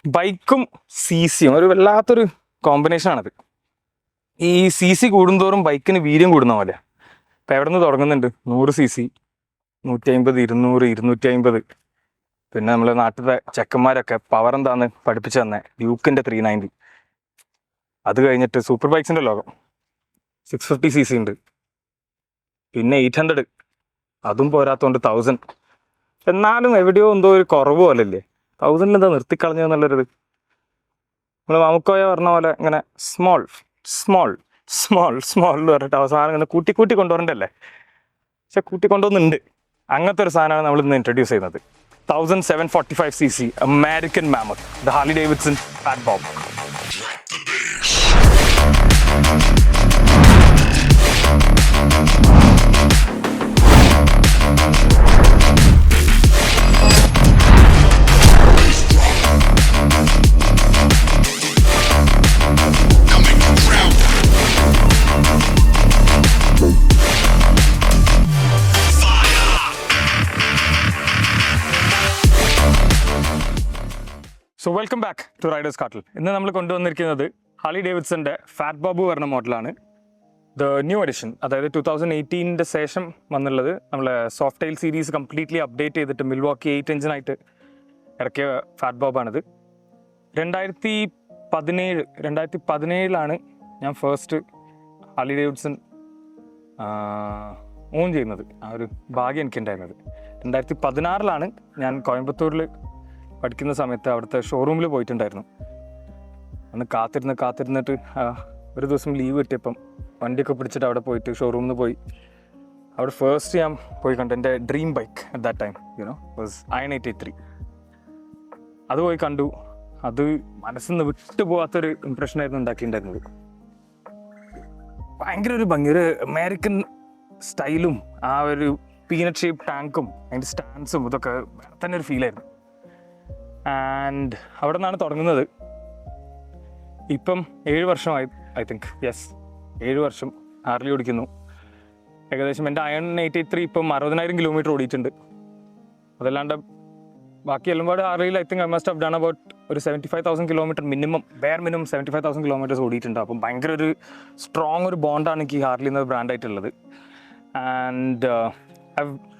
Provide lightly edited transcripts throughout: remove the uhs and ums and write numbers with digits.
ബൈക്കും സി സിയും ഒരു വല്ലാത്തൊരു കോമ്പിനേഷനാണത്. ഈ സി സി കൂടുന്തോറും ബൈക്കിന് വീര്യം കൂടുന്ന പോലെ. ഇപ്പം എവിടെ നിന്ന് തുടങ്ങുന്നുണ്ട്? 100 cc, 150, 200, 250. പിന്നെ നമ്മളെ നാട്ടിലെ ചെക്കന്മാരൊക്കെ പവർ എന്താന്ന് പഠിപ്പിച്ചു തന്നെ ഡ്യൂക്കിൻ്റെ 390. അത് കഴിഞ്ഞിട്ട് സൂപ്പർ ബൈക്സിൻ്റെ ലോകം 650 cc ഉണ്ട്. പിന്നെ 800, അതും പോരാത്തോണ്ട് 1000. എന്നാലും എവിടെയോ എന്തോ ഒരു കുറവ് പോലെ ഇല്ലേ 1000 എന്താ നിർത്തിക്കളഞ്ഞെന്നുള്ളൊരിത്. നമ്മൾ മാമുക്കോയ പറഞ്ഞ പോലെ ഇങ്ങനെ സ്മോൾ സ്മോൾ സ്മോൾ സ്മോൾ എന്ന് പറഞ്ഞിട്ട് അവസാനം ഇങ്ങനെ കൂട്ടി കൂട്ടി കൊണ്ടുവരണ്ടല്ലേ. പക്ഷെ കൂട്ടി കൊണ്ടുവന്നുണ്ട്. അങ്ങനത്തെ ഒരു സാധനമാണ് നമ്മൾ ഇന്ന് ഇൻട്രൊഡ്യൂസ് ചെയ്യുന്നത്. 1745 cc American mammoth, the Harley Davidson fat bob. So welcome back to riders cartel. ഇന്ന് നമ്മൾ കൊണ്ടുവന്നിരിക്കുന്നത് ഹാർലി ഡേവിഡ്സന്റെ ഫാറ്റ്ബോബ് പറഞ്ഞ മോഡലാണ്. ദ ന്യൂ എഡിഷൻ, അതായത് 2018 ശേഷം വന്നുള്ളത്. നമ്മളെ soft tail series completely update ചെയ്തിട്ട് Milwaukee-Eight എഞ്ചിനായിട്ട് ഇറക്കിയ ഫാറ്റ്ബോബാണിത്. 2017 ഞാൻ ഫസ്റ്റ് ഹാർലി ഡേവിഡ്സൺ ഓൺ ചെയ്യുന്നത്. ആ ഒരു ഭാഗ്യം എനിക്കുണ്ടായിരുന്നത്. 2016 ഞാൻ കോയമ്പത്തൂരിൽ പഠിക്കുന്ന സമയത്ത് അവിടുത്തെ ഷോറൂമിൽ പോയിട്ടുണ്ടായിരുന്നു. അന്ന് കാത്തിരുന്നിട്ട് ഒരു ദിവസം ലീവ് കിട്ടിയപ്പം വണ്ടിയൊക്കെ പിടിച്ചിട്ട് അവിടെ പോയിട്ട് ഷോറൂമിൽ നിന്ന് പോയി അവിടെ ഫസ്റ്റ് ഞാൻ പോയി കണ്ടു. എൻ്റെ dream bike at that time was IN 883. അത് പോയി കണ്ടു. അത് മനസ്സിൽ നിന്ന് വിട്ടുപോകാത്തൊരു ഇംപ്രഷനായിരുന്നു ഉണ്ടാക്കിയിട്ടുണ്ടായിരുന്നത്. ഭയങ്കര ഒരു ഭംഗി, ഒരു അമേരിക്കൻ സ്റ്റൈലും ആ ഒരു പീനട്ട് ഷേപ്പ് ടാങ്കും അതിൻ്റെ സ്റ്റാൻസും ഇതൊക്കെ വേറെ തന്നെ ഒരു ഫീലായിരുന്നു. ആൻഡ് അവിടെ നിന്നാണ് തുടങ്ങുന്നത്. ഇപ്പം 7 വർഷമായി, ഐ തിങ്ക്. യെസ്, 7 വർഷം ഹാർലി ഓടിക്കുന്നു. ഏകദേശം എൻ്റെ IN 883 ഇപ്പം 60,000 കിലോമീറ്റർ ഓടിയിട്ടുണ്ട്. അതല്ലാണ്ട് ബാക്കി എല്ലാം ഹാർലിയിൽ I think I must have done about ഒരു 75,000 കിലോമീറ്റർ മിനിമം 75,000 കിലോമീറ്റേഴ്സ് ഓടിയിട്ടുണ്ട്. അപ്പം ഭയങ്കര ഒരു സ്ട്രോങ് ഒരു ബോണ്ടാണ് എനിക്ക് ഈ ഹാർലി എന്ന ബ്രാൻഡായിട്ടുള്ളത്. ആൻഡ്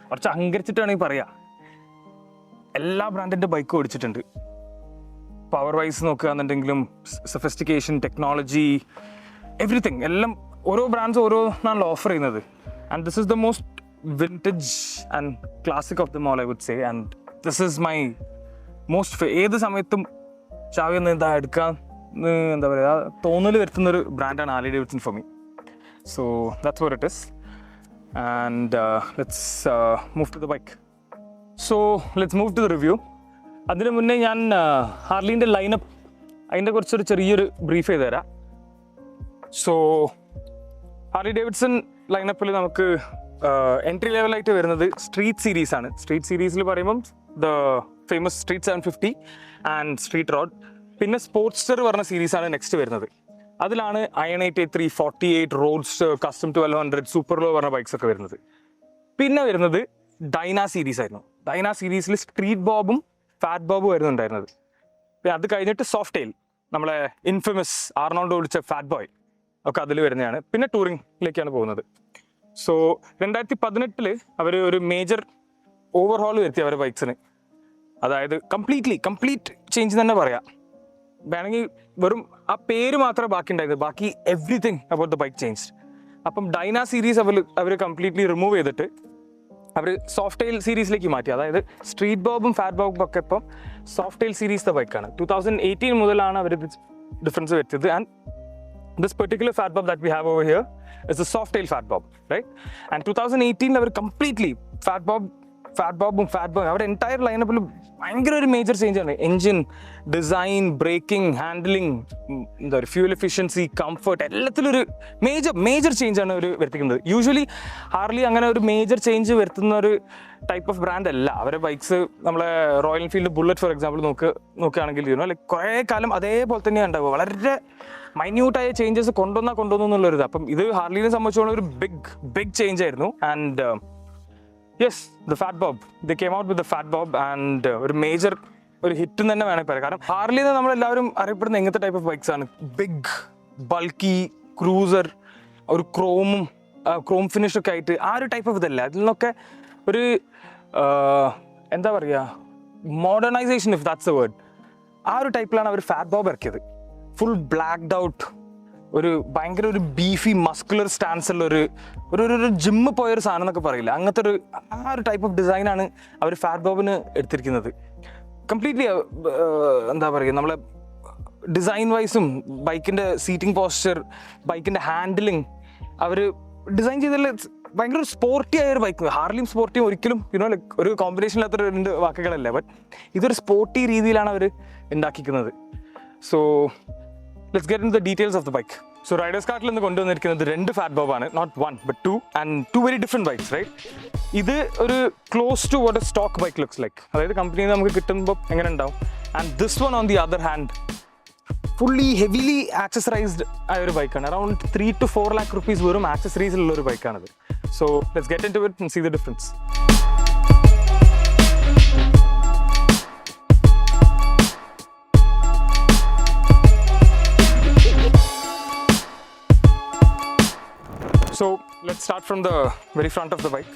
കുറച്ച് അഹങ്കരിച്ചിട്ടാണെങ്കിൽ പറയാം, എല്ലാ ബ്രാൻഡിൻ്റെ ബൈക്കും ഓടിച്ചിട്ടുണ്ട്. പവർ വൈസ് നോക്കുകയാണെന്നുണ്ടെങ്കിലും സഫിസ്റ്റിക്കേഷൻ, ടെക്നോളജി, എവറിത്തിങ് എല്ലാം ഓരോ ബ്രാൻഡ്സ് ഓരോന്നാണല്ലോ ഓഫർ ചെയ്യുന്നത്. And this is the most vintage and classic of them all, I would say. And this is my most ഏത് സമയത്തും ചാവി ഒന്ന് എന്താ എടുക്കാൻ എന്താ പറയുക തോന്നൽ വരുത്തുന്നൊരു ബ്രാൻഡാണ് Harley Davidson for me. So that's what it is. And let's move to the bike. So let's move to the review. അതിന് മുന്നേ ഞാൻ ഹാർലീൻ്റെ ലൈനപ്പ് അതിൻ്റെ കുറിച്ചൊരു ചെറിയൊരു ബ്രീഫ് ചെയ്ത് തരാം. സോ ഹാർലി ഡേവിഡ്സൺ ലൈനപ്പിൽ നമുക്ക് എൻട്രി ലെവലായിട്ട് വരുന്നത് സ്ട്രീറ്റ് സീരീസാണ്. സ്ട്രീറ്റ് സീരീസിൽ പറയുമ്പം the famous street 750 and street road. പിന്നെ സ്പോർട്സ്റ്റർ പറഞ്ഞ സീരീസാണ് നെക്സ്റ്റ് വരുന്നത്. അതിലാണ് IN 883, 48, roadster, custom 1200, super low പറഞ്ഞ ബൈക്സ് ഒക്കെ വരുന്നത്. പിന്നെ വരുന്നത് ഡൈന സീരീസ് ആയിരുന്നു. ഡൈന സീരീസിൽ സ്ട്രീറ്റ് ബോബും ഫാറ്റ് ബോബും വരുന്നുണ്ടായിരുന്നത്. പിന്നെ അത് കഴിഞ്ഞിട്ട് സോഫ്റ്റ് ടെയിൽ, നമ്മളെ ഇൻഫേമസ് ആർണോൾഡ് ഓടിച്ച ഫാറ്റ് ബോയ് ഒക്കെ അതിൽ വരുന്നതാണ്. പിന്നെ ടൂറിങ്ങിലേക്കാണ് പോകുന്നത്. സോ 2018 അവർ ഒരു മേജർ ഓവർഹോൾ വരുത്തി അവരുടെ ബൈക്സിന്. അതായത് കംപ്ലീറ്റ് ചേഞ്ച് തന്നെ പറയാം. വേണമെങ്കിൽ വെറും ആ പേര് മാത്രമേ ബാക്കി ഉണ്ടായിരുന്നത്, ബാക്കി everything about the bike change. അപ്പം ഡൈന സീരീസ് അവർ കംപ്ലീറ്റ്ലി റിമൂവ് ചെയ്തിട്ട് അവർ സോഫ്റ്റ് ടെയിൽ സീരീസിലേക്ക് മാറ്റി. അതായത് സ്ട്രീറ്റ് ബോബും ഫാറ്റ് ബോബും ഒക്കെ ഇപ്പം സോഫ്റ്റ് ടെയിൽ സീരീസിലെ ബൈക്കാണ്. 2018 മുതലാണ് അവർ ഡിഫറൻസ് വരുത്തിയത്. And this particular fatbob that we have over here is a soft tail fatbob, right? And 2018 അവർ കംപ്ലീറ്റ്ലി fatbob അവരുടെ എൻറ്റയർ ലൈനപ്പിൽ ഭയങ്കര ഒരു മേജർ ചേഞ്ചാണ്. എൻജിൻ, ഡിസൈൻ, ബ്രേക്കിംഗ്, ഹാൻഡിലിംഗ്, എന്താ പറയുക, ഫ്യൂൽ എഫിഷ്യൻസി, കംഫർട്ട്, എല്ലാത്തിലും ഒരു മേജർ ചേഞ്ചാണ് അവർ വരുത്തിക്കുന്നത്. യൂഷ്വലി ഹാർലി അങ്ങനെ ഒരു മേജർ ചേഞ്ച് വരുത്തുന്ന ഒരു ടൈപ്പ് ഓഫ് ബ്രാൻഡ് അല്ല. അവരുടെ ബൈക്സ് നമ്മളെ royal Enfield bullet for example നോക്കുകയാണെങ്കിൽ ലൈക്ക് കുറേ കാലം അതേപോലെ തന്നെയാണ് ഉണ്ടാവുക. വളരെ മൈന്യൂട്ടായ ചേഞ്ചസ് കൊണ്ടുവന്നു എന്നുള്ളൊരിത്. അപ്പം ഇത് ഹാർലിനെ സംബന്ധിച്ചോളം ഒരു ബിഗ് ചേഞ്ച് ആയിരുന്നു. And yes, the Fatbob. They came out with the Fatbob and ഒരു മേജർ ഒരു ഹിറ്റ് തന്നെ വേണമെങ്കിൽ പറയാം. കാരണം ഹാർലിന്ന് നമ്മളെല്ലാവരും അറിയപ്പെടുന്ന എങ്ങനത്തെ ടൈപ്പ് ഓഫ് ബൈക്സ് ആണ്? ബിഗ്, ബൾക്കി, ക്രൂസർ, ഒരു ക്രോം ഫിനിഷൊക്കെ ആയിട്ട് ആ ഒരു ടൈപ്പ് ഓഫ് ഇതല്ല. അതിൽ നിന്നൊക്കെ ഒരു എന്താ പറയുക, modernisation, if that's A word, ആ ഒരു ടൈപ്പിലാണ് അവർ ഫാറ്റ്ബോബ് ഇറക്കിയത്. ഫുൾ ബ്ലാക്ക്ഡ് ഔട്ട്, ഒരു ഭയങ്കര ഒരു ബീഫി മസ്കുലർ സ്റ്റാൻസ് ഉള്ള ഒരു ജിമ്മ് പോയൊരു സാധനം എന്നൊക്കെ പറയില്ല, അങ്ങനത്തെ ആ ഒരു ടൈപ്പ് ഓഫ് ഡിസൈനാണ് അവർ ഫാറ്റ്ബോബിന് എടുത്തിരിക്കുന്നത്. കംപ്ലീറ്റ്ലി എന്താ പറയുക, നമ്മളെ ഡിസൈൻ വൈസും ബൈക്കിൻ്റെ സീറ്റിംഗ് പോസ്ചർ, ബൈക്കിൻ്റെ ഹാൻഡിലിങ് അവർ ഡിസൈൻ ചെയ്തതിൽ ഭയങ്കര സ്പോർട്ടി ആയ ഒരു ബൈക്ക്. ഹാർലിയും സ്പോർട്ടിയും ഒരിക്കലും ലൈക്ക് ഒരു കോമ്പിനേഷൻ ഇല്ലാത്തൊരു രണ്ട് വാക്കുകളല്ല, ബട്ട് ഇതൊരു സ്പോർട്ടി രീതിയിലാണ് അവർ ഉണ്ടാക്കിക്കുന്നത്. So let's get in the details of the bike. So riders കാർട്ടിൽ നിന്ന് കൊണ്ടുവന്നിരിക്കുന്നത് 2 ഫാറ്റ്ബോബാണ്, not 1 but 2, and 2 very different bikes, right? ഇത് ഒരു close to what a stock bike looks like, അതായത് കമ്പനിയിൽ നിന്ന് നമുക്ക് കിട്ടുമ്പോൾ എങ്ങനെ ഉണ്ടാവും. And this one on the other hand fully heavily accessorised ആയ ഒരു ബൈക്കാണ്. അറൌണ്ട് 3 to 4 lakh rupees വെറും ആക്സസറീസിലുള്ള ഒരു ബൈക്കാണത്. So let's get into it and see the difference. So let's start from the very front of the bike.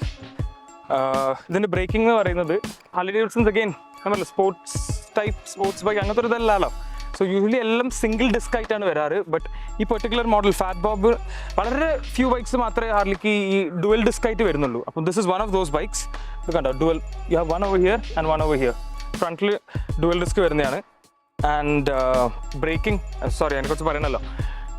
ഇതിൻ്റെ breaking എന്ന് പറയുന്നത് ഹാർലി ഡേവിഡ്സൺസ് അഗെയിൻ നമ്മളല്ല സ്പോർട്സ് ബൈക്ക് അങ്ങനത്തെ ഒരു ഇതല്ലല്ലോ. സോ യൂഷ്വലി എല്ലാം സിംഗിൾ ഡിസ്ക് ആയിട്ടാണ് വരാറ്. ബട്ട് ഈ പെർട്ടിക്കുലർ മോഡൽ ഫാറ്റ്ബോബ് വളരെ ഫ്യൂ ബൈക്സ് മാത്രമേ ഹാർലിക്ക് ഈ ഡുവൽ ഡിസ്ക് ആയിട്ട് വരുന്നുള്ളൂ. അപ്പം this is one of those bikes. ഇത് കണ്ടോ, dual, you have 1 over here and 1 over here. ഫ്രണ്ടിൽ ഡുവൽ ഡിസ്ക് വരുന്നതാണ്. ആൻഡ് ബ്രേക്കിംഗ്, സോറി അതിനെക്കുറിച്ച് പറയണമല്ലോ,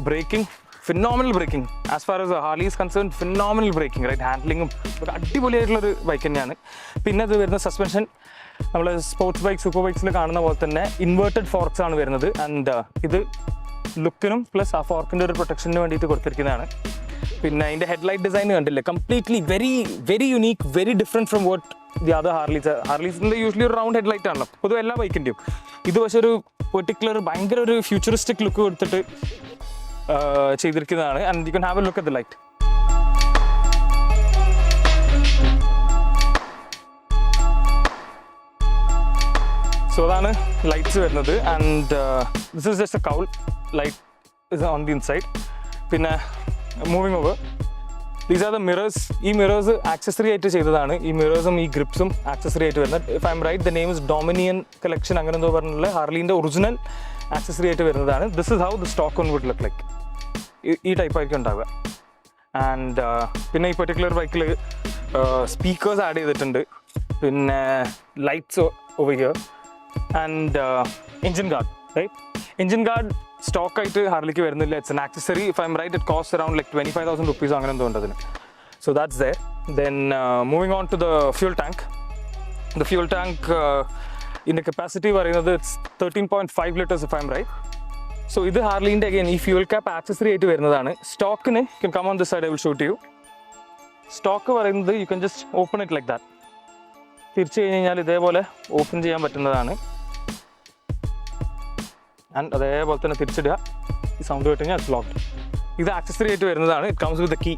braking phenomenal braking. As far as Harley is concern, phenomenal braking, right? ഹാൻഡ്ലിങ്ങും ഒരു അടിപൊളിയായിട്ടുള്ളൊരു bike തന്നെയാണ്. പിന്നെ അത് വരുന്ന സസ്പെൻഷൻ നമ്മൾ സ്പോർട്സ് ബൈക്ക്, സൂപ്പർ ബൈക്സിൽ കാണുന്ന പോലെ തന്നെ ഇൻവേർട്ടഡ് ഫോർക്സ് ആണ് വരുന്നത്. ആൻഡ് ഇത് ലുക്കിനും പ്ലസ് ആ ഫോർക്കിൻ്റെ ഒരു പ്രൊട്ടക്ഷന് വേണ്ടിയിട്ട് കൊടുത്തിരിക്കുന്നതാണ്. പിന്നെ അതിൻ്റെ ഹെഡ്ലൈറ്റ് ഡിസൈൻ കണ്ടില്ലേ, completely very very unique, very different from what the other ഹാർലീസിൻ്റെ യൂഷ്വലി ഒരു റൗണ്ട് ഹെഡ്ലൈറ്റ് ആണല്ലോ പൊതുവെ എല്ലാ ബൈക്കിൻ്റെയും. ഇത് പക്ഷേ ഒരു പെർട്ടിക്കുലർ ഭയങ്കര ഒരു ഫ്യൂച്ചറിസ്റ്റിക് ലുക്ക് കൊടുത്തിട്ട് ചെയ്തിരിക്കുന്നതാണ്. And you can have a look at the light. So അതാണ് ലൈറ്റ്സ് വരുന്നത്. And this is just a cowl light is on the inside. പിന്നെ moving over, these are the mirrors. ഈ mirrors accessory ആയിട്ട് ചെയ്തതാണ്. ഈ മിറേഴ്സും ഈ ഗ്രിപ്സും ആക്സസറി ആയിട്ട് വരുന്നത്. If I M right, the name is Dominion collection, അങ്ങനെ എന്തോ പറഞ്ഞിട്ടുള്ള ഹാർലിൻ്റെ ഒറിജിനൽ ആക്സസറി ആയിട്ട് വരുന്നതാണ്. This is how the stock on would look like. ഈ ടൈപ്പ് ആയിരിക്കും ഉണ്ടാവുക. ആൻഡ് പിന്നെ ഈ പെർട്ടിക്കുലർ ബൈക്കിൽ സ്പീക്കേഴ്സ് ആഡ് ചെയ്തിട്ടുണ്ട്. പിന്നെ lights over here and engine guard, right? Engine guard സ്റ്റോക്കായിട്ട് ഹാർലിക്ക് വരുന്നില്ല. It's an accessory. If I M right, it cost around like 25,000 rupees അങ്ങനെ എന്തോ ഉണ്ട് അതിന്. So that's there. Then moving on to the fuel tank. The fuel tank ഇതിൻ്റെ capacity പറയുന്നത് it's 13.5 liters if I M right. So ഇത് ഹാർലിൻ്റെ again ഈ fuel cap accessory ആയിട്ട് വരുന്നതാണ്. സ്റ്റോക്കിന് can come on this side, I will show to you. Stock പറയുന്നത് you can just open it like that. തിരിച്ചു കഴിഞ്ഞാൽ ഇതേപോലെ ഓപ്പൺ ചെയ്യാൻ പറ്റുന്നതാണ്. ആൻഡ് അതേപോലെ തന്നെ തിരിച്ചിടുക. ഈ സൗണ്ട് കേട്ട് കഴിഞ്ഞാൽ ലോക്ക്ഡ്. ഇത് ആക്സസറി ആയിട്ട് വരുന്നതാണ്. It comes with the key.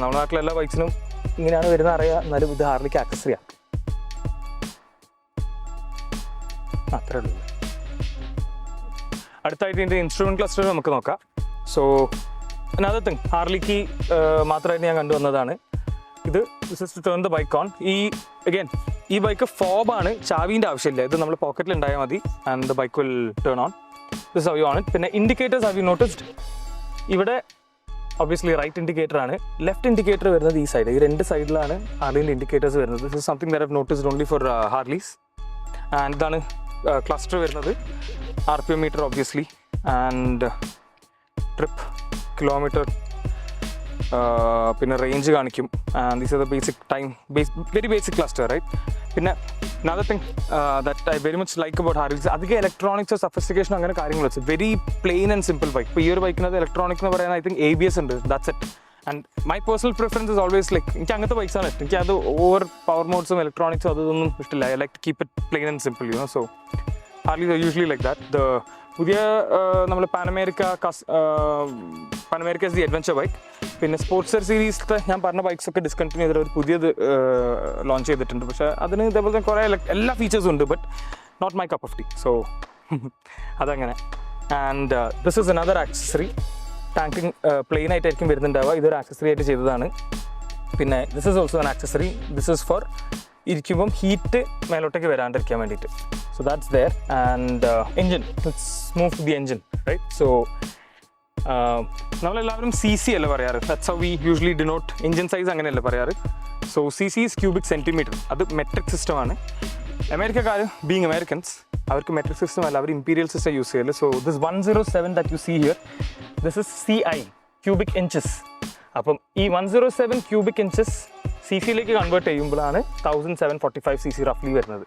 നമ്മുടെ നാട്ടിലെ എല്ലാ ബൈക്സിനും ഇങ്ങനെയാണ് വരുന്നത് അറിയാം, എന്നാലും ഇത് ഹാർലിക്ക് ആക്സസറിയാണ്. അത്രേ ഉള്ളൂ. അടുത്തായിട്ട് ഇതിൻ്റെ ഇൻസ്ട്രുമെൻറ്റ് ക്ലസ്റ്റർ നമുക്ക് നോക്കാം. സോ അനദർ തിങ്, ഹാർലിക്ക് മാത്രമായിട്ട് ഞാൻ കണ്ടുവന്നതാണ് ഇത്. This is to turn the bike on. ഈ ബൈക്ക് ഫോബാണ്, ചാവീൻ്റെ ആവശ്യമില്ല. ഇത് നമ്മൾ പോക്കറ്റിൽ ഉണ്ടായാൽ മതി and the bike will turn on. This how you on it. പിന്നെ ഇൻഡിക്കേറ്റേഴ്സ് ഹാവ് യു നോട്ടിസ്ഡ്? ഇവിടെ ഒബ്വിയസ്ലി റൈറ്റ് ഇൻഡിക്കേറ്റർ ആണ്. ലെഫ്റ്റ് ഇൻഡിക്കേറ്റർ വരുന്നത് ഈ സൈഡ്. ഈ രണ്ട് സൈഡിലാണ് ഹാർലിൻ്റെ ഇൻഡിക്കേറ്റേഴ്സ് വരുന്നത്. This is something that I have noticed only for Harleys. And ഇതാണ് ക്ലസ്റ്റർ വരുന്നത്. RPM meter obviously, and trip, kilometre, പിന്നെ റേഞ്ച് കാണിക്കും. And these are the basic time, very basic cluster, right? പിന്നെ another thing that I very much like about Harley, അധികം electronics sophistication അങ്ങനെ കാര്യങ്ങൾ വെച്ച് very plain and simple bike. ഇപ്പോൾ ഈ ഒരു ബൈക്കിനകത്ത് ഇലക്ട്രോണിക് എന്ന് പറയാൻ ഐ തിങ്ക് ABS ഉണ്ട്, that's it. And my personal preference is always like എനിക്ക് അങ്ങനത്തെ ബൈക്സാണ് ഇഷ്ടം. എനിക്ക് അത് ഓവർ പവർ മോഡ്സും ഇലക്ട്രോണിക്സും അതൊന്നും ഇഷ്ടമില്ല. I like to keep it plain and simple, you know. So Harley are usually like that. The പുതിയ നമ്മൾ Pan America is the adventure bike. പിന്നെ സ്പോർട്സർ സീരീസിലത്തെ ഞാൻ പറഞ്ഞ ബൈക്സൊക്കെ ഡിസ്കണ്ടിന്യൂ ചെയ്തിട്ട് ഒരു പുതിയത് ലോഞ്ച് ചെയ്തിട്ടുണ്ട്. പക്ഷേ അതിന് ഇതേപോലെ കുറേ എല്ലാ ഫീച്ചേഴ്സും ഉണ്ട്, but not my cup of tea. So അതങ്ങനെ. And this is another accessory. ടാങ്കിങ് പ്ലെയിൻ ആയിട്ടായിരിക്കും വരുന്നുണ്ടാവുക. ഇതൊരു ആക്സസറി ആയിട്ട് ചെയ്തതാണ്. പിന്നെ this is also an accessory. This is for ഇരിക്കുമ്പം ഹീറ്റ് മേലോട്ടേക്ക് വരാണ്ടിരിക്കാൻ വേണ്ടിയിട്ട്. So that's there. And engine, let's move to the engine, right? So നമ്മളെല്ലാവരും സി സി അല്ല പറയാറ്. That's how we usually denote engine size, അങ്ങനെയല്ല പറയാറ്. So C C is cubic centimetre. അത് മെട്രിക് സിസ്റ്റമാണ്. അമേരിക്കക്കാർ ബീങ് അമേരിക്കൻസ്, അവർക്ക് മെട്രിക് സിസ്റ്റം അല്ല, അവർ ഇമ്പീരിയൽ സിസ്റ്റം യൂസ് ചെയ്യല്. So this 107 that you see here, this is CI, cubic inches. അപ്പം ഈ 107 ക്യൂബിക് ഇഞ്ചസ് സി സിയിലേക്ക് കൺവേർട്ട് ചെയ്യുമ്പോഴാണ് 1745 cc റഫ്ലി വരുന്നത്.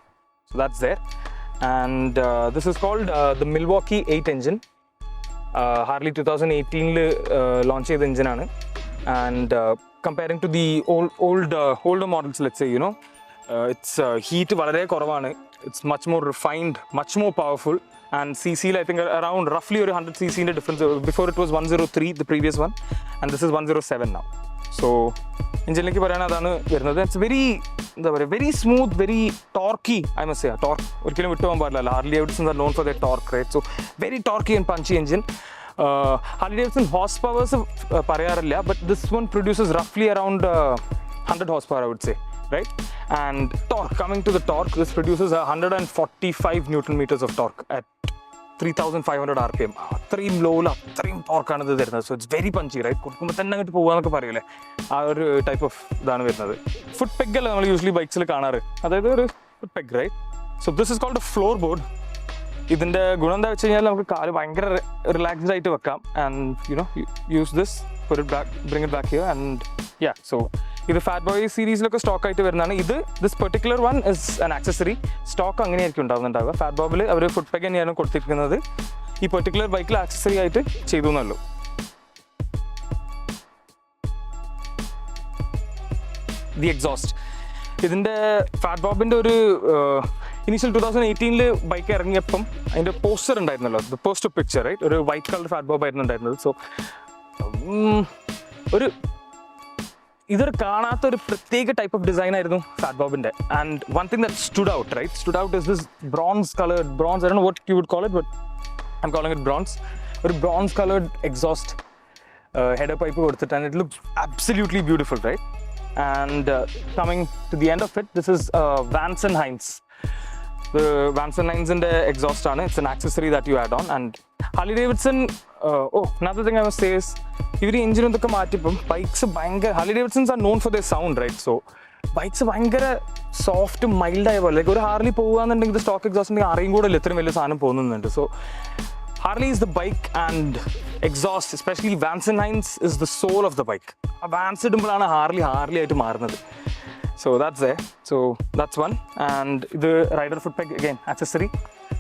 So that's there. And this is called the Milwaukee-Eight engine. Harley 2018 launch ചെയ്ത എഞ്ചിനാണ്. And comparing to the old models, let's say, it's heat വളരെ കുറവാണ്. It's much more refined, much more powerful. And C സിയിൽ I think around റഫ്ലി ഒരു 100 cc difference. Before it was 103, the previous one, and this is 107 now. So എഞ്ചിനിലേക്ക് പറയുകയാണെങ്കിൽ അതാണ് വരുന്നത്. It's very, എന്താ പറയുക, very smooth, very torquey. I must say, torque ഒരിക്കലും വിട്ടു പോകാൻ പാടില്ല. Harley Davidson are known for the torque, right? So very torquey and punchy engine. Harley Davidson horse powers പറയാറില്ല, ബട്ട് ദിസ് വൺ പ്രൊഡ്യൂസസ് റഫ്ലി around 100 horsepower, I would say, right? And torque, coming to the torque, this produces 145 Newton meters of torque at 3500 RPM. അത്രയും ലോയിൽ അത്രയും ടോർക്കാണ് ഇത് തരുന്നത്. So it's very punchy, right? കൊടുക്കുമ്പോൾ തന്നെ അങ്ങോട്ട് പോകാന്നൊക്കെ പറയൂലേ, ആ ഒരു ടൈപ്പ് ഓഫ് ഇതാണ് വരുന്നത്. ഫുഡ് പെഗ് അല്ല നമ്മൾ യൂഷ്വലി ബൈക്സിൽ കാണാറ്, അതായത് ഒരു foot peg, right? So this is called a floorboard. ഇതിൻ്റെ ഗുണം എന്താ വെച്ച് കഴിഞ്ഞാൽ നമുക്ക് കാല് ഭയങ്കര റിലാക്സ്ഡ് ആയിട്ട് വെക്കാം. And use this, put it back, bring it back here, and yeah, so ഇത് ഫാറ്റ് ബോയ് സീരീസിലൊക്കെ സ്റ്റോക്ക് ആയിട്ട് വരുന്നതാണ്. This particular one is an accessory. Stock അങ്ങനെയായിരിക്കും ഉണ്ടാവുന്നുണ്ടാവുക. ഫാറ്റ് ബോബിൽ അവർ ഫുഡ് പാക്ക് തന്നെയാണ് കൊടുത്തിരിക്കുന്നത്. ഈ പെർട്ടിക്കുലർ ബൈക്കിൽ ആക്സസറി ആയിട്ട് ചെയ്തു എന്നുള്ളൂ. ദി എക്സോസ്റ്റ്, ഇതിൻ്റെ ഫാറ്റ് ബോബിൻ്റെ ഒരു ഇനീഷ്യൽ 2018 ബൈക്ക് ഇറങ്ങിയപ്പം അതിൻ്റെ പോസ്റ്റർ ഉണ്ടായിരുന്നല്ലോ, ദ പോസ്റ്റർ പിക്ചർ, റൈറ്റ്? ഒരു വൈറ്റ് കളർ ഫാറ്റ് ബോബ് ആയിരുന്നു ഉണ്ടായിരുന്നത്. സോ ഇതൊരു കാണാത്തൊരു പ്രത്യേക ടൈപ്പ് ഓഫ് ഡിസൈൻ ആയിരുന്നു ഫാറ്റ് ബോബിൻ്റെ. And one thing that stood out, right? Stood out is this bronze coloured, I don't know what you would call it, but I'm calling it bronze. ഒരു bronze coloured exhaust header pipe കൊടുത്തിട്ട്, and it looks absolutely beautiful, right? And coming to the end of it, this is Vance and Hines. Vance and Hines-ന്റെ exhaust ആണ്. It's an accessory that you add on. And Harley Davidson, another thing I must say is, ഇവർ എഞ്ചിനും ഇതൊക്കെ മാറ്റിയപ്പം bikes ഭയങ്കര, Harley Davidsons are known for their sound, right? So bikes ഭയങ്കര soft മൈൽഡായ പോലെ, like ഒരു Harley പോകുകയാണെന്നുണ്ടെങ്കിൽ ഇത് stock exhaust ഉണ്ടെങ്കിൽ അറിയും കൂടെ ഇത്രയും വലിയ സാധനം പോകുന്നുണ്ട്. So Harley is the bike, and exhaust, especially Vance and Hines, is the soul of the bike. ആ വാൻസ് ഇടുമ്പോഴാണ് ഹാർലി ആയിട്ട് മാറുന്നത്. So that's there. So that's one. And the rider foot peg, again, accessory.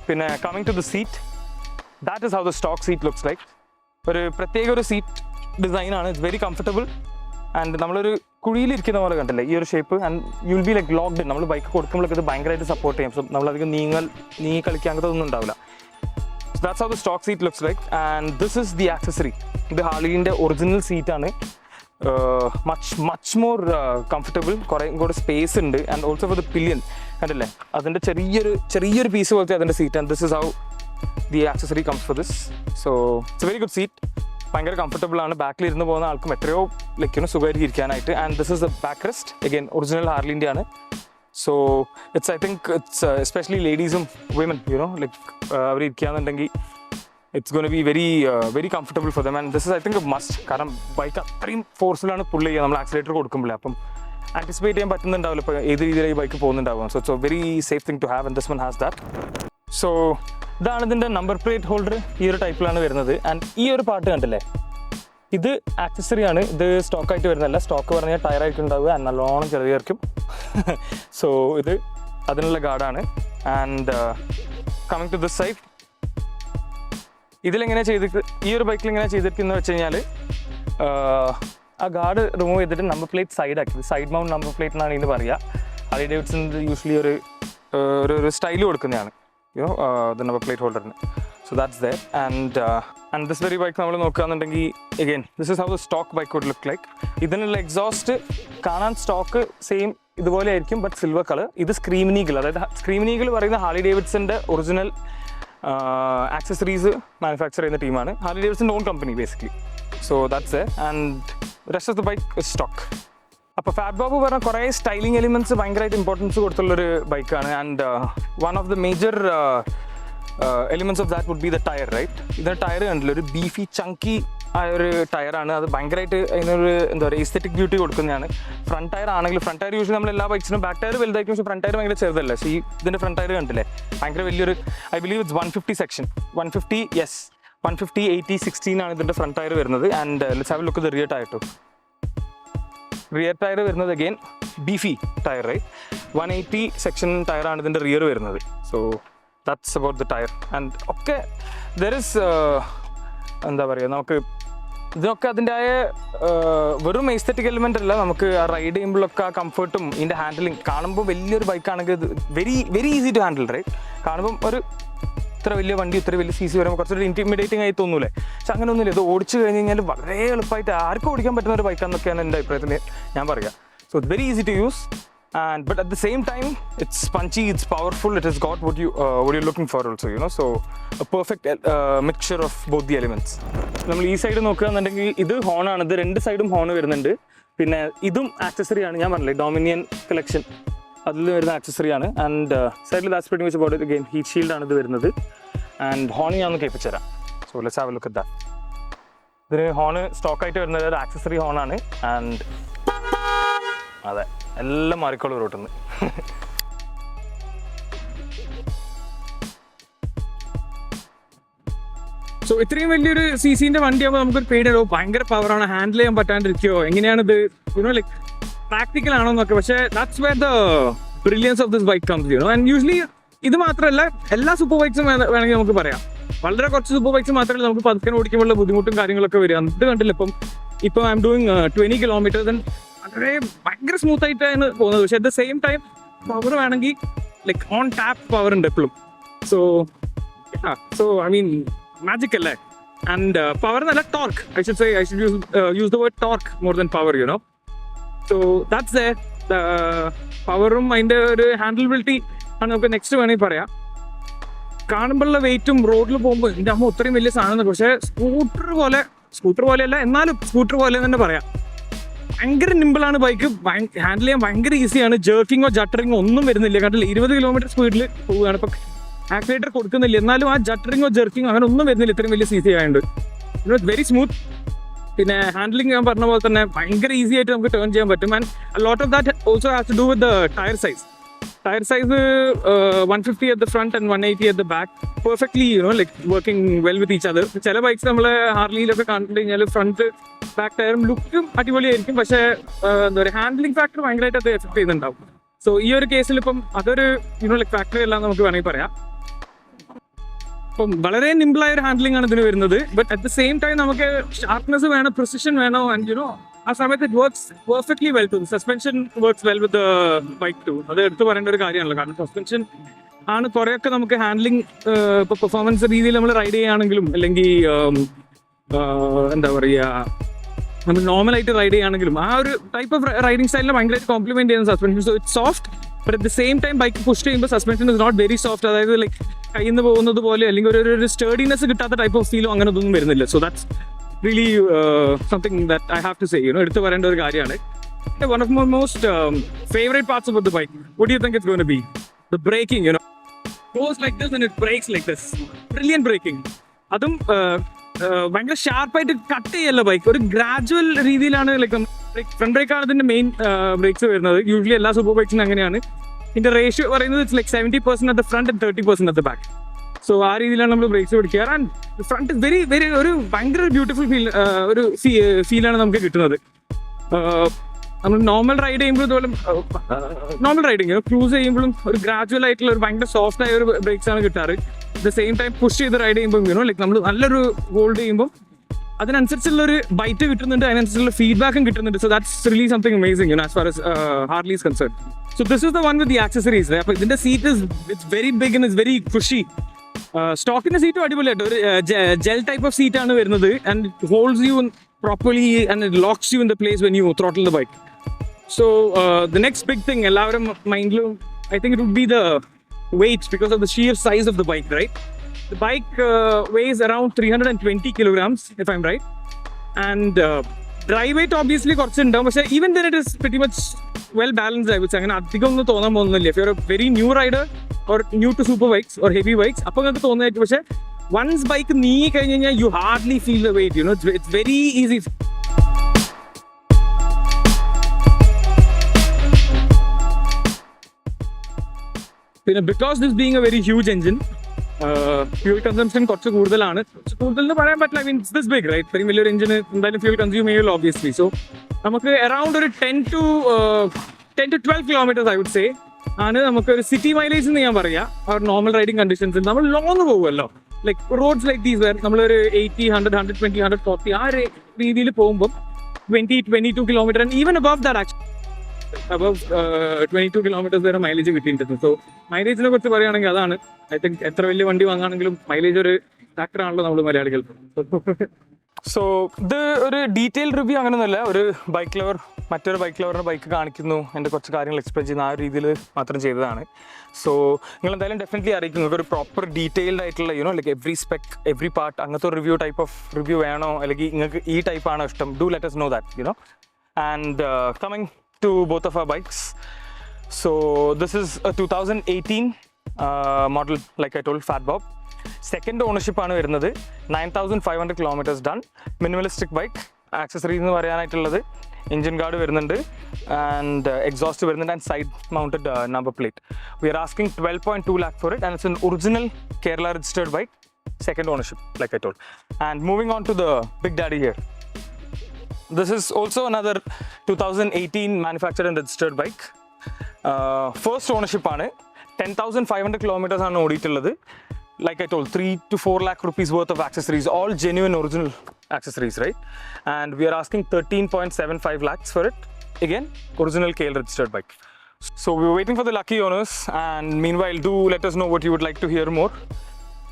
പിന്നെ coming to the seat, that is how the stock seat looks like. ഒരു പ്രത്യേക ഒരു seat ഡിസൈനാണ്. It's very comfortable. And നമ്മളൊരു കുഴിയിലിരിക്കുന്ന പോലെ കണ്ടില്ലേ ഈ ഒരു shape, and you will be like locked in. നമ്മൾ ബൈക്ക് കൊടുക്കുമ്പോഴൊക്കെ ഇത് ഭയങ്കരമായിട്ട് സപ്പോർട്ട് ചെയ്യും. സോ നമ്മളധികം നീങ്ങി കളിക്കാൻ അങ്ങനത്തൊന്നും ഉണ്ടാവില്ല. So that's how the stock seat looks like. And this is the accessory. ഇത് ഹാർലിൻ്റെ ഒറിജിനൽ സീറ്റാണ്. മച്ച് മോർ കംഫർട്ടബിൾ, കുറേ കൂടെ സ്പേസ് ഉണ്ട്. And also for the pillion, കണ്ടല്ലേ അതിൻ്റെ ചെറിയൊരു പീസ് പോലത്തെ അതിൻ്റെ seat. And this is how the accessory comes for this. So it's a very good seat. ഭയങ്കര കംഫർട്ടബിൾ ആണ്. ബാക്കിൽ ഇരുന്ന് പോകുന്ന ആൾക്കും എത്രയോ സുഖമായിട്ട് ഇരിക്കാനായിട്ട്. And this is the back rest, again original ഹാർലിൻ്റെ ആണ്. So I think it's especially ലേഡീസും വിമൻ, അവർ ഇരിക്കുകയാണെന്നുണ്ടെങ്കിൽ it's gonna be very comfortable for them. And this is I think A must. കാരണം ബൈക്ക് അത്രയും ഫോഴ്സിലാണ് പുള്ള് ചെയ്യുക നമ്മൾ ആക്സിലേറ്റർ കൊടുക്കുമ്പോൾ. അപ്പം ആൻറ്റിസിപ്പേറ്റ് ചെയ്യാൻ പറ്റുന്നുണ്ടാവില്ല ഇപ്പോൾ ഏത് രീതിയിലായി ബൈക്ക് പോകുന്നുണ്ടാവും. So it's a very safe thing to have, and this one has that. So ഇതാണ് ഇതിൻ്റെ നമ്പർ പ്ലേറ്റ് ഹോൾഡർ. ഈ ഒരു ടൈപ്പിലാണ് വരുന്നത്. ആൻഡ് ഈ ഒരു പാർട്ട് കണ്ടില്ലേ, ഇത് ആക്സസറി ആണ്. ഇത് സ്റ്റോക്കായിട്ട് വരുന്നതല്ല. സ്റ്റോക്ക് പറഞ്ഞാൽ ടയറായിരിക്കും ഉണ്ടാവുക, ആൻഡ് നല്ലോണം ചെറിയായിരിക്കും. സോ ഇത് അതിനുള്ള ഗാർഡാണ്. And coming to this side, ഇതിലെങ്ങനെ ഈ ഒരു ബൈക്കിൽ എങ്ങനെ ചെയ്തിരിക്കുന്നത് വെച്ച് കഴിഞ്ഞാൽ, ആ ഗാർഡ് റിമൂവ് ചെയ്തിട്ട് നമ്പർ പ്ലേറ്റ് സൈഡാക്കി, സൈഡ് മൗണ്ട് നമ്പർ പ്ലേറ്റ് എന്നാണ് ഇതിന് പറയുക. ഹാർലി ഡേവിഡ്സൺ യൂഷ്വലി ഒരു സ്റ്റൈൽ കൊടുക്കുന്നതാണ് ദ നമ്പർ പ്ലേറ്റ് ഹോൾഡറിന്. So that's there. And this very bike നമ്മൾ നോക്കുകയാണെന്നുണ്ടെങ്കിൽ again this is how the stock bike would look like. ഇതിനുള്ള എക്സോസ്റ്റ് കാണാൻ സ്റ്റോക്ക് സെയിം ഇതുപോലെ ആയിരിക്കും, ബട്ട് സിൽവർ കളർ. ഇത് സ്ക്രീം ഈഗിൾ, അതായത് സ്ക്രീം ഈഗിൾ പറയുന്ന ഹാർലി ഡേവിഡ്സന്റെ ഒറിജിനൽ ആക്സസറീസ് മാനുഫാക്ചർ ചെയ്യുന്ന ടീമാണ്. ഹാർലി ഡേവിഡ്സന്റെ own company basically. So that's a and rest of the bike is stock. അപ്പോൾ ഫാറ്റ്ബോബ് പറഞ്ഞ കുറേ സ്റ്റൈലിംഗ് എലിമെൻറ്റ്സ് ഭയങ്കരമായിട്ട് ഇമ്പോർട്ടൻസ് കൊടുത്തുള്ളൊരു ബൈക്കാണ്. And one of the major elements of that would be the tyre, right? ഇതിൻ്റെ tyre കണ്ടില്ല, ഒരു ബീഫി ചങ്കി ആയ ഒരു ടയറാണ്. അത് ഭയങ്കരമായിട്ട് അതിനൊരു എന്താ പറയുക എസ്തെറ്റിക് ബ്യൂട്ടി കൊടുക്കുന്നതാണ്. ഫ്രണ്ട് ടയർ ആണെങ്കിൽ ഫ്രണ്ട് ടയർ യൂഷ്വലി നമ്മൾ എല്ലാ ബൈക്സിനും ബാക്ക് ടയർ വലുതായിരിക്കും, പക്ഷേ ഫ്രണ്ട് ടയർ ഭയങ്കര ചെറുതല്ലേ. സോ ഇതിൻ്റെ ഫ്രണ്ട് ടയർ കണ്ടില്ലേ, ഭയങ്കര വലിയൊരു, I believe it's 150 section, 150, yes 150, 80, 16 ആണ് ഇതിൻ്റെ ഫ്രണ്ട് ടയർ വരുന്നത്. And let's have a look at the rear tyre too. Rear tyre വരുന്നത് again beefy tyre, right? 180 section ടയറാണ് ഇതിൻ്റെ റിയർ വരുന്നത്. So that's about the tyre. And ഒക്കെ there is എന്താ പറയുക, നമുക്ക് ഇതിനൊക്കെ അതിൻ്റെതായ വെറും എസ്തെറ്റിക് എലിമെൻ്റ് അല്ല, നമുക്ക് ആ റൈഡ് ചെയ്യുമ്പോഴൊക്കെ ആ കംഫർട്ടും ഇതിൻ്റെ ഹാൻഡിലിങ് കാണുമ്പോൾ വലിയൊരു ബൈക്കാണെങ്കിൽ ഇത് very easy to handle, right? കാണുമ്പം ഒരു ഇത്ര വലിയ വണ്ടി ഇത്ര വലിയ സി സി വരുമ്പോൾ കുറച്ചൊരു ഇൻറ്റിമിഡേറ്റിംഗ് ആയി തോന്നൂലേ, പക്ഷെ അങ്ങനെ ഒന്നുമില്ല. ഇത് ഓടിച്ചു കഴിഞ്ഞ് കഴിഞ്ഞാൽ വളരെ എളുപ്പമായിട്ട് ആർക്കും ഓടിക്കാൻ പറ്റുന്ന ഒരു ബൈക്കാന്നൊക്കെയാണ് എൻ്റെ അഭിപ്രായത്തിൽ ഞാൻ പറയുക. So it's very easy to use and but at the same time it's punchy, it's powerful, it has got what you're looking for also, you know, so a perfect mixture of both the elements. നമ്മൾ ഈ side നോക്കുകയാണെന്നുണ്ടെങ്കിൽ ഇത് ഹോണാണ്, ഇത് രണ്ട് സൈഡും horn വരുന്നുണ്ട്. പിന്നെ ഇതും ആക്സസറിയാണ്, ഞാൻ പറഞ്ഞില്ലേ ഡൊമിനിയൻ കളക്ഷൻ അതിൽ വരുന്ന ആക്സസറിയാണ്. ആൻഡ് സൈഡിൽ that's pretty much about it. Again heat ഷീൽഡാണ് ഇത് വരുന്നത്. ആൻഡ് ഹോൺ ഞാൻ ഒന്ന് കേൾപ്പിച്ചു തരാം. So let's have a look at that. ഇതിന് ഹോണ് സ്റ്റോക്കായിട്ട് വരുന്നത് ഒരു ആക്സസറി ഹോണാണ്. ആൻഡ് അതെ, എല്ലാം മാറിക്കോളും റോട്ടിൽ. സോ ഇത്രയും വലിയൊരു സി സിന്റെ വണ്ടിയാകുമ്പോൾ നമുക്കൊരു പേടിയോ ഭയങ്കര പവറാണ്, ഹാൻഡിൽ ചെയ്യാൻ പറ്റാണ്ടിരിക്കുകയോ എങ്ങനെയാണിത്, യുനോ ലൈക്ക് പ്രാക്ടിക്കൽ ആണോ എന്നൊക്കെ. പക്ഷേ that's where the brilliance of this bike comes, you know. And usually ഇത് മാത്രമല്ല, എല്ലാ സൂപ്പർ ബൈക്സും വേണമെങ്കിൽ നമുക്ക് പറയാം. വളരെ കുറച്ച് സൂപ്പർ ബൈക്സ് മാത്രമല്ല നമുക്ക് പതുക്കെ ഓടിക്കുമ്പോഴുള്ള ബുദ്ധിമുട്ടും കാര്യങ്ങളൊക്കെ വരിക. അത് കണ്ടില്ല, ഇപ്പം I am doing 20 kilometers and വളരെ ഭയങ്കര സ്മൂത്ത് ആയിട്ടാണ് പോകുന്നത്. പക്ഷെ at the same time power വേണമെങ്കിൽ ലൈക്ക് ഓൺ ടാപ്പ് പവർ ഉണ്ട് എപ്പോഴും. സോ ഐ മീൻ മാജിക് അല്ലേ. ആൻഡ് പവർ എന്നല്ല, torque, I should use the word torque more than power, U know. So that's the പവറും അതിൻ്റെ ഒരു ഹാൻഡിലബിലിറ്റി ആണ് നമുക്ക് നെക്സ്റ്റ് വേണമെങ്കിൽ പറയാം. കാണുമ്പോഴുള്ള വെയിറ്റും റോഡിൽ പോകുമ്പോൾ എൻ്റെ അമ്മ ഒത്രയും വലിയ സാധനം, പക്ഷേ സ്കൂട്ടർ പോലെയല്ല, എന്നാലും സ്കൂട്ടർ പോലെ തന്നെ പറയാം. ഭയങ്കര നിമ്പിളാണ് ബൈക്ക്, ഹാൻഡിൽ ചെയ്യാൻ ഭയങ്കര ഈസിയാണ്. ജേർക്കിങ്ങോ ജട്ടറിങ്ങോ ഒന്നും വരുന്നില്ല. കാരണം 20 kilometer സ്പീഡിൽ പോവുകയാണ്. ഇപ്പം ആക്സിലേറ്റർ കൊടുക്കുന്നില്ല, എന്നാലും ആ ജട്ടറിങ്ങോ ജെർക്കിങ്ങോ അങ്ങനെ ഒന്നും വരുന്നില്ല. ഇത്രയും വലിയ സി സി ആയതുകൊണ്ട് വെരി സ്മൂത്ത്. പിന്നെ ഹാൻഡ്ലിംഗ് ഞാൻ പറഞ്ഞ പോലെ തന്നെ ഭയങ്കര ഈസി ആയിട്ട് നമുക്ക് ടേൺ ചെയ്യാൻ പറ്റും. And lot of that also has to do with the tyre size. Tire size 150 at the front and 180 at the back. Perfectly, you know, like working well with each other. ചില bikes നമ്മൾ ഹാർലിയിലൊക്കെ കണ്ടു കഴിഞ്ഞാൽ front back ടയറും ലുക്കും അടിപൊളിയായിരിക്കും, പക്ഷേ എന്താ പറയുക ഹാൻഡ്ലിംഗ് ഫാക്ടർ ഭയങ്കരമായിട്ട് അത് എഫക്ട് ചെയ്യുന്നുണ്ടാവും. സോ ഈ ഒരു കേസിൽ ഇപ്പം അതൊരു യുനോ ലൈക്ക് ഫാക്ടറി അല്ല നമുക്ക് വേണമെങ്കിൽ പറയാം. അപ്പം വളരെ നിമ്പിളായ ഒരു ഹാൻഡ്ലിംഗ് ആണ് ഇതിന് വരുന്നത്. But at the same time നമുക്ക് ഷാർപ്നെസ് വേണം, പ്രിസിഷൻ വേണം. ആൻഡ് യുനോ ആ സമയത്ത് it works perfectly well too. Suspension works well with bike too. അത് എടുത്തു പറയേണ്ട ഒരു കാര്യമാണല്ലോ. കാരണം സസ്പെൻഷൻ ആണ് കുറേയൊക്കെ നമുക്ക് ഹാൻഡ്ലിംഗ് ഇപ്പോൾ പെർഫോമൻസ് രീതിയിൽ നമ്മൾ റൈഡ് ചെയ്യുകയാണെങ്കിലും അല്ലെങ്കിൽ എന്താ പറയുക നമ്മൾ നോർമലായിട്ട് റൈഡ് ചെയ്യുകയാണെങ്കിലും ആ ഒരു ടൈപ്പ് ഓഫ് റൈഡിംഗ് സ്റ്റൈലിനെ ഭയങ്കരമായിട്ട് കോംപ്ലിമെന്റ് ചെയ്യുന്ന suspension. So it's soft, but at the same time bike push ചെയ്യുമ്പോൾ suspension is not very soft. അതായത് ലൈക്ക് കയ്യിൽ നിന്ന് പോകുന്നത് പോലെ അല്ലെങ്കിൽ ഒരു സ്റ്റേർഡിനെസ് കിട്ടാത്ത ടൈപ്പ് ഓഫ് ഫീലോ അങ്ങനെ ഒന്നും വരുന്നില്ല. So that's really something that I have to say, you know, എടുത്തു പറയേണ്ട ഒരു കാര്യമാണ്. One of my most favorite parts about the bike, what do you think it's going to be? The braking, you know, goes like this and it brakes like this. Brilliant braking. അതും ഭയങ്കര ഷാർപ്പായിട്ട് cut ചെയ്യല്ല bike, ഒരു gradual രീതിയിലാണ്. Like front ബ്രേക്കാണ് ഇതിന്റെ main breaks വരുന്നത്. Usually എല്ലാ super ബൈക്സിനും അങ്ങനെയാണ്. ഇതിന്റെ റേഷ്യോ പറയുന്നത് it's like 70% at the front and 30% at the back. So ആ രീതിയിലാണ് നമ്മൾ ബ്രേക്സ് പിടിക്കുക. ആൻഡ് ഫ്രണ്ട് ഇസ് വെരി ഒരു ഭയങ്കര ബ്യൂട്ടിഫുൾ ഫീലാണ് നമുക്ക് കിട്ടുന്നത്. നമ്മൾ നോർമൽ റൈഡ് ചെയ്യുമ്പോഴും ഇതുപോലെ നോർമൽ റൈഡിങ് ക്രൂസ് ചെയ്യുമ്പോഴും ഒരു ഗ്രാജുവൽ ആയിട്ടുള്ള ഒരു ഭയങ്കര സോഫ്റ്റ് ആയ ഒരു ബ്രേക്സ് ആണ് കിട്ടാറ്. At the same time push ചെയ്ത് റൈഡ് ചെയ്യുമ്പോൾ യുനോ ലൈക്ക് നമ്മൾ നല്ലൊരു ഹോൾഡ് ചെയ്യുമ്പോൾ അതിനനുസരിച്ചുള്ള ഒരു ബൈറ്റ് കിട്ടുന്നുണ്ട്, അതിനനുസരിച്ചുള്ള ഫീഡ്ബാക്കും കിട്ടുന്നുണ്ട്. So that's really something amazing, you know, as far as Harley is concerned. So this is the one with the accessories. അപ്പോൾ ഇതിന്റെ seat it's very big and it's very cushy. സ്റ്റോക്കിന്റെ സീറ്റും അടിപൊളിയായിട്ട് ഒരു ജെൽ ടൈപ്പ് ഓഫ് സീറ്റ് ആണ് വരുന്നത് and holds you properly and it locks you in the place when you throttle the bike. So the next big thing എല്ലാവരും മൈൻഡിലും I think it would be the weight because of the sheer size of the bike, right? The bike weighs around 320 kilograms if I'm right, and dry weight obviously കുറച്ചുണ്ടാവും, പക്ഷേ even then it is pretty much well balanced, I would say. അങ്ങനെ അധികം ഒന്നും തോന്നാൻ പോകുന്നില്ല. If you're a very new rider or new to super bikes or heavy bikes, അപ്പോൾ നിങ്ങൾക്ക് തോന്നുന്നതായിട്ട്, പക്ഷേ once bike നീങ്ങി കഴിഞ്ഞ് കഴിഞ്ഞാൽ you hardly feel the weight, you know, it's very easy. പിന്നെ because this being a very huge engine, fuel consumption കുറച്ച് കൂടുതലാണ്. കൂടുതലെന്ന് പറയാൻ പറ്റില്ല, I mean it's this big, right? ഇത്രയും വലിയൊരു എഞ്ചിന് എന്തായാലും ഫ്യൂൽ കൺസ്യൂം ചെയ്യുമല്ലോ obviously. So നമുക്ക് അറൗണ്ട് ഒരു 10 to 12 kilometers I would say ആണ് നമുക്ക് ഒരു സിറ്റി മൈലേജ് എന്ന് ഞാൻ പറയാം. അവർ നോർമൽ റൈഡിങ് കണ്ടീഷൻസിൽ നമ്മൾ ലോങ് പോകുമല്ലോ, like roads like these where നമ്മളൊരു 80, 100, 120, 140 ആ രീതിയിൽ പോകുമ്പോൾ 22 kilometre and even above that actually above 22 kilometres വരെ മൈലേജ് കിട്ടിയിട്ടുണ്ട്. സോ മൈലേജിനെ കുറിച്ച് പറയുകയാണെങ്കിൽ അതാണ് ഐ തിങ്ക് എത്ര വലിയ വണ്ടി വാങ്ങുകയാണെങ്കിലും മൈലേജ് ഒരു ഫാക്ടറാണല്ലോ നമ്മൾ മലയാളികൾ. സോ ഇത് ഒരു ഡീറ്റെയിൽ റിവ്യൂ അങ്ങനെയൊന്നുമല്ല, ഒരു ബൈക്ക് ലവർ മറ്റൊരു ബൈക്ക് ലവറിൻ്റെ ബൈക്ക് കാണിക്കുന്നു, എൻ്റെ കുറച്ച് കാര്യങ്ങൾ എക്സ്പ്ലെയിൻ ചെയ്യുന്ന ആ ഒരു രീതിയിൽ മാത്രം ചെയ്തതാണ്. സോ നിങ്ങൾ എന്തായാലും ഡെഫിനറ്റ്ലി അറിയിക്കും, നിങ്ങൾക്ക് ഒരു പ്രോപ്പർ ഡീറ്റെയിൽഡ് ആയിട്ടുള്ള you know like every spec every part അങ്ങനത്തെ ഒരു റിവ്യൂ ടൈപ്പ് ഓഫ് റിവ്യൂ വേണോ, അല്ലെങ്കിൽ നിങ്ങൾക്ക് ഈ ടൈപ്പ് ആണോ ഇഷ്ടം, do let us know that, you know. And coming to both of our bikes, so this is a 2018 model, like I told, Fatbob. Second ownership ആണ് വരുന്നത്. 9,500 kilometers done. Minimalistic bike. Accessories എന്ന് പറയാനായിട്ടുള്ളത് engine guard വരുന്നുണ്ട് and exhaust വരുന്നുണ്ട് and side mounted number plate. We are asking 12.2 lakh for it and it's an original Kerala registered bike, second ownership like I told. And moving on to the big daddy here. This is also another 2018 manufactured and registered bike. First ownership ആണ്. 10,500 kilometers ആണ് ഓടിയിട്ടുള്ളത്. Like I told, 3 to 4 lakh rupees worth of accessories, all genuine original accessories, right? And we are asking 13.75 lakhs for it. Again, original KL registered bike. So we're waiting for the lucky owners, and meanwhile do let us know what you would like to hear more.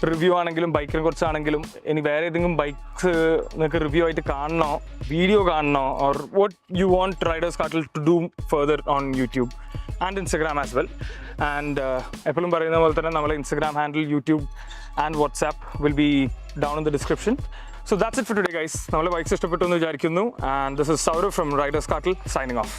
Review ആണെങ്കിലും ബൈക്കിനെ കുറിച്ചാണെങ്കിലും ഇനി വേറെ ഏതെങ്കിലും bikes നിങ്ങൾക്ക് review ആയിട്ട് കാണണോ, video കാണണോ, or what you want riders കാർട്ടിൽ to do further on YouTube and Instagram as well. And എപ്പോഴും പറയുന്ന പോലെ തന്നെ നമ്മളെ Instagram handle, YouTube and WhatsApp will be down in the description. So that's it for today, guys. നമ്മളെ bikes ഇഷ്ടപ്പെട്ടു എന്ന് വിചാരിക്കുന്നു. And this is Saurav from Riders Cartel signing off.